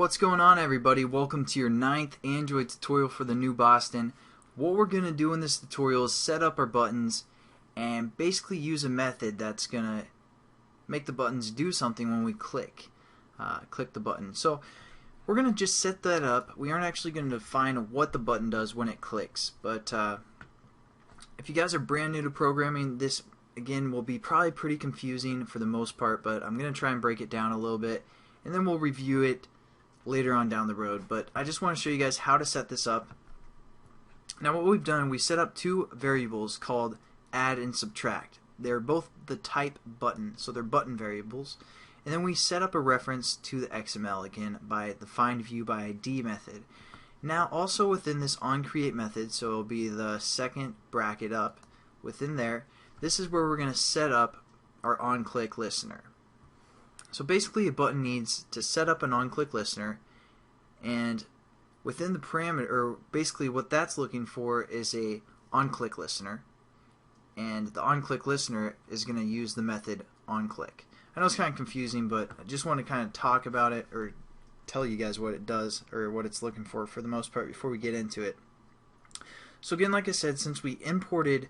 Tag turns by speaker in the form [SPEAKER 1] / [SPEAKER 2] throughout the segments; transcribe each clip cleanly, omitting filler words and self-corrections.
[SPEAKER 1] What's going on, everybody? Welcome to your 9th Android tutorial for the new Boston. What we're going to do in this tutorial is set up our buttons and basically use a method that's going to make the buttons do something when we click the button. So we're going to just set that up. We aren't actually going to define what the button does when it clicks, but if you guys are brand new to programming, this again will be probably pretty confusing for the most part, but I'm going to try and break it down a little bit and then we'll review it later on down the road. But I just want to show you guys how to set this up. Now what we've done, we set up two variables called add and subtract. They're both the type button, so they're button variables. And then we set up a reference to the XML again by the findViewById method. Now also within this onCreate method, so it'll be the second bracket up within there, this is where we're going to set up our OnClickListener. So basically a button needs to set up an OnClickListener, and within the parameter, or basically what that's looking for is a OnClickListener, and the OnClickListener is going to use the method OnClick. I know it's kind of confusing, but I just want to kind of talk about it or tell you guys what it does or what it's looking for the most part before we get into it. So again, like I said, since we imported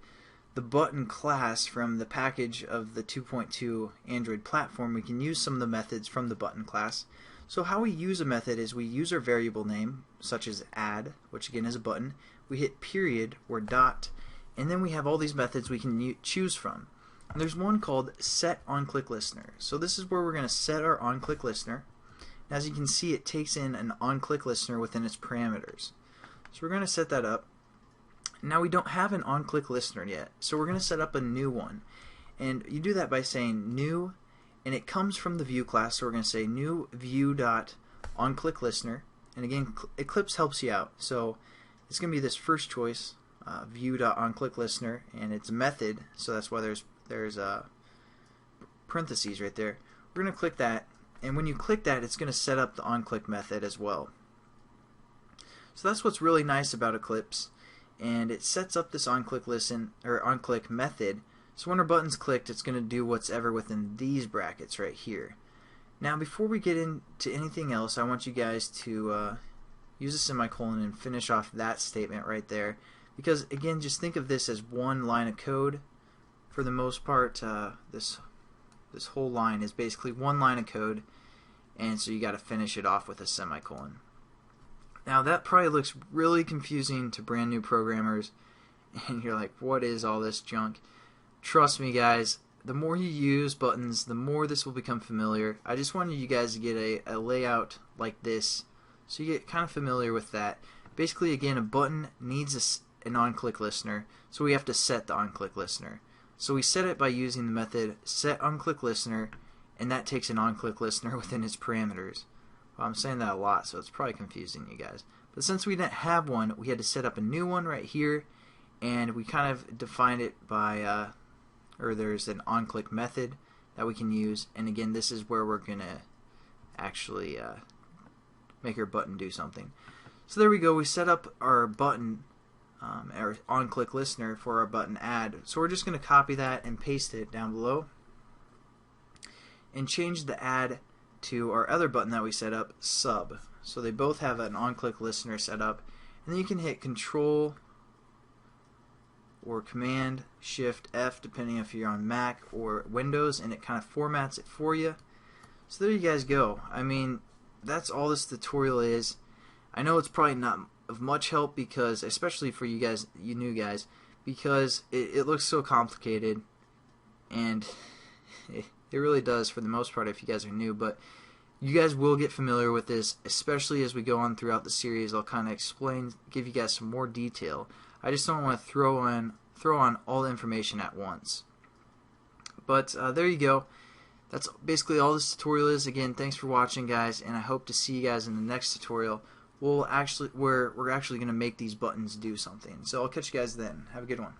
[SPEAKER 1] the button class from the package of the 2.2 Android platform, we can use some of the methods from the button class. So how we use a method is we use our variable name, such as add, which again is a button, we hit period or dot, and then we have all these methods we can choose from. And there's one called set OnClickListener. So this is where we're going to set our OnClickListener. As you can see, it takes in an OnClickListener within its parameters. So we're going to set that up. Now we don't have an OnClickListener yet, so we're going to set up a new one. And you do that by saying new, and it comes from the view class, so we're going to say new view.onClickListener. And again, Eclipse helps you out, so it's going to be this first choice, view.onClickListener, and it's a method, so that's why there's parentheses right there. We're going to click that, and when you click that, it's going to set up the onClick method as well. So that's what's really nice about Eclipse, and it sets up this onClick method. So when our button's clicked, it's going to do what's ever within these brackets right here. Now before we get into anything else, I want you guys to use a semicolon and finish off that statement right there, because again, just think of this as one line of code. For the most part, this whole line is basically one line of code, and so you got to finish it off with a semicolon. Now that probably looks really confusing to brand new programmers, and you're like, what is all this junk? Trust me guys, the more you use buttons, the more this will become familiar. I just wanted you guys to get a layout like this so you get kind of familiar with that. Basically, again, a button needs an OnClickListener, so we have to set the OnClickListener. So we set it by using the method setOnClickListener, and that takes an OnClickListener within its parameters. Well, I'm saying that a lot, so it's probably confusing you guys. But since we didn't have one, we had to set up a new one right here, and we kind of defined it by, or there's an onClick method that we can use, and again, this is where we're going to actually make our button do something. So there we go, we set up our button, our OnClickListener for our button add. So we're just going to copy that and paste it down below, and change the add to our other button that we set up, sub. So they both have an OnClickListener set up, and then you can hit Control or Command Shift F depending if you're on Mac or Windows, and it kind of formats it for you. So there you guys go. I mean, that's all this tutorial is. I know it's probably not of much help, because especially for you guys, you new guys, because it looks so complicated, and it really does for the most part if you guys are new, but you guys will get familiar with this, especially as we go on throughout the series. I'll kind of explain, give you guys some more detail. I just don't want to throw on all the information at once. But there you go. That's basically all this tutorial is. Again, thanks for watching, guys, and I hope to see you guys in the next tutorial. We're actually going to make these buttons do something. So I'll catch you guys then. Have a good one.